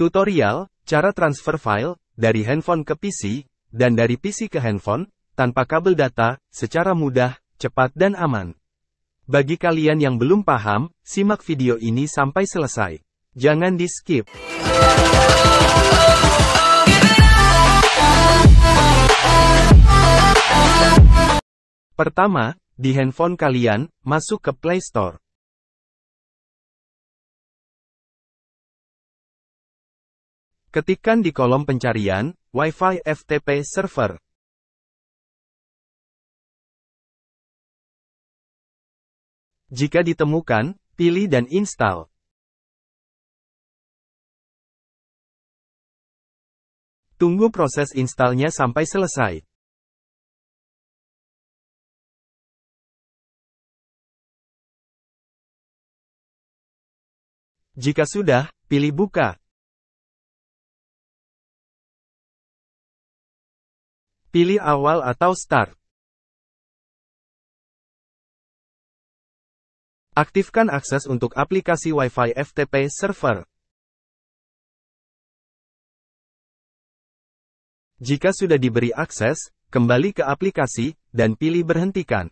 Tutorial, cara transfer file, dari handphone ke PC, dan dari PC ke handphone, tanpa kabel data, secara mudah, cepat dan aman. Bagi kalian yang belum paham, simak video ini sampai selesai. Jangan di-skip. Pertama, di handphone kalian, masuk ke Play Store. Ketikkan di kolom pencarian, Wi-Fi FTP Server. Jika ditemukan, pilih dan install. Tunggu proses installnya sampai selesai. Jika sudah, pilih buka. Pilih awal atau start. Aktifkan akses untuk aplikasi Wi-Fi FTP Server. Jika sudah diberi akses, kembali ke aplikasi, dan pilih berhentikan.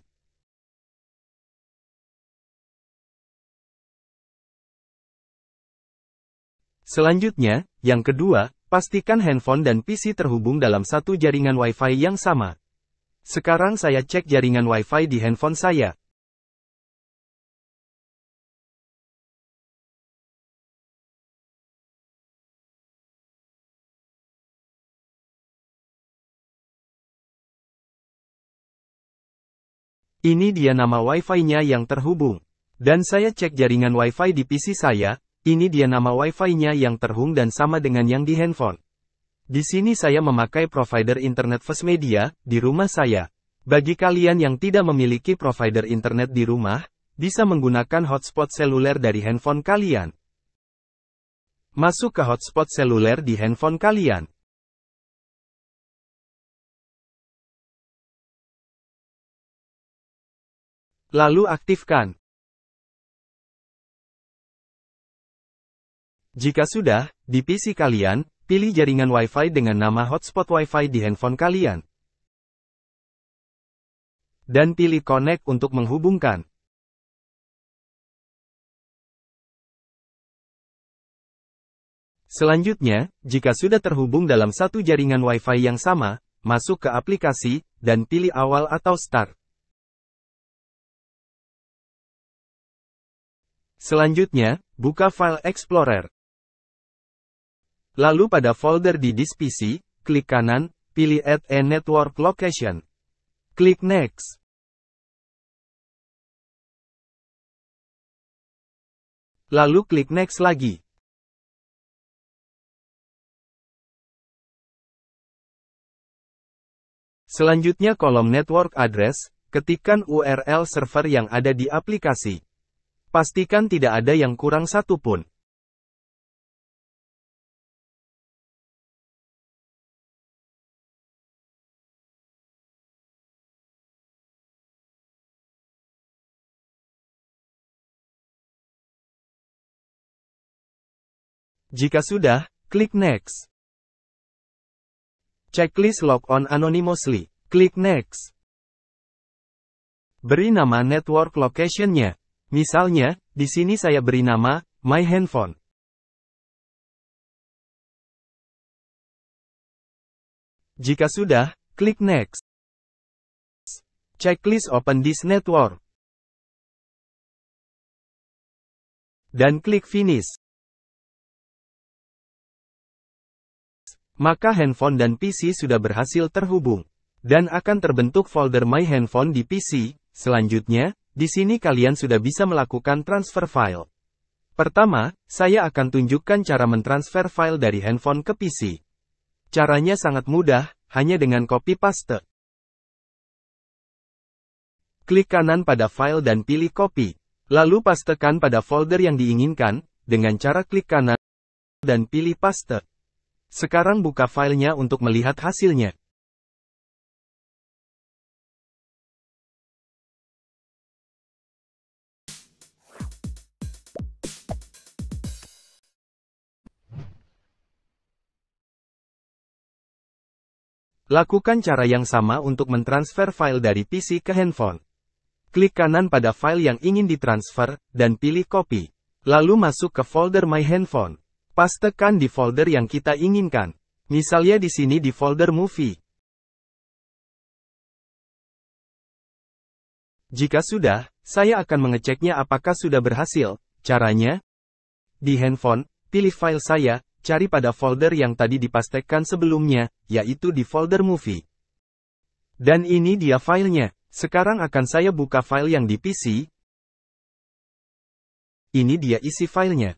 Selanjutnya, yang kedua, pastikan handphone dan PC terhubung dalam satu jaringan Wi-Fi yang sama. Sekarang saya cek jaringan Wi-Fi di handphone saya. Ini dia nama Wi-Fi-nya yang terhubung. Dan saya cek jaringan Wi-Fi di PC saya. Ini dia nama Wi-Fi-nya yang terhubung dan sama dengan yang di handphone. Di sini saya memakai provider internet Firstmedia, di rumah saya. Bagi kalian yang tidak memiliki provider internet di rumah, bisa menggunakan hotspot seluler dari handphone kalian. Masuk ke hotspot seluler di handphone kalian. Lalu aktifkan. Jika sudah, di PC kalian, pilih jaringan Wi-Fi dengan nama hotspot Wi-Fi di handphone kalian. Dan pilih Connect untuk menghubungkan. Selanjutnya, jika sudah terhubung dalam satu jaringan Wi-Fi yang sama, masuk ke aplikasi, dan pilih awal atau start. Selanjutnya, buka File Explorer. Lalu pada folder di disk PC, klik kanan, pilih Add a Network Location. Klik Next. Lalu klik Next lagi. Selanjutnya kolom Network Address, ketikkan URL server yang ada di aplikasi. Pastikan tidak ada yang kurang satu pun. Jika sudah, klik Next. Checklist Log on Anonymously. Klik Next. Beri nama network location-nya. Misalnya, di sini saya beri nama, My Handphone. Jika sudah, klik Next. Checklist Open this network. Dan klik Finish. Maka handphone dan PC sudah berhasil terhubung. Dan akan terbentuk folder My Handphone di PC. Selanjutnya, di sini kalian sudah bisa melakukan transfer file. Pertama, saya akan tunjukkan cara mentransfer file dari handphone ke PC. Caranya sangat mudah, hanya dengan copy paste. Klik kanan pada file dan pilih copy. Lalu pastekan pada folder yang diinginkan, dengan cara klik kanan dan pilih paste. Sekarang buka filenya untuk melihat hasilnya. Lakukan cara yang sama untuk mentransfer file dari PC ke handphone. Klik kanan pada file yang ingin ditransfer, dan pilih copy. Lalu masuk ke folder My Handphone. Pastekan di folder yang kita inginkan. Misalnya di sini di folder movie. Jika sudah, saya akan mengeceknya apakah sudah berhasil. Caranya? Di handphone, pilih file saya, cari pada folder yang tadi dipastekan sebelumnya, yaitu di folder movie. Dan ini dia filenya. Sekarang akan saya buka file yang di PC. Ini dia isi filenya.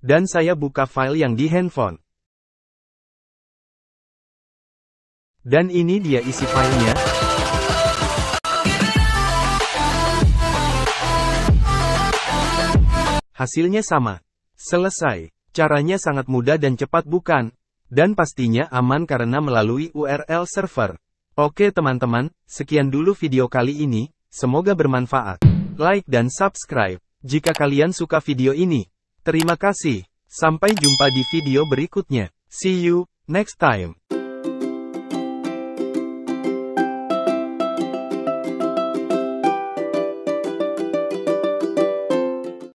Dan saya buka file yang di handphone. Dan ini dia isi filenya. Hasilnya sama. Selesai. Caranya sangat mudah dan cepat bukan? Dan pastinya aman karena melalui URL server. Oke teman-teman, sekian dulu video kali ini, semoga bermanfaat. Like dan subscribe, jika kalian suka video ini. Terima kasih. Sampai jumpa di video berikutnya. See you next time.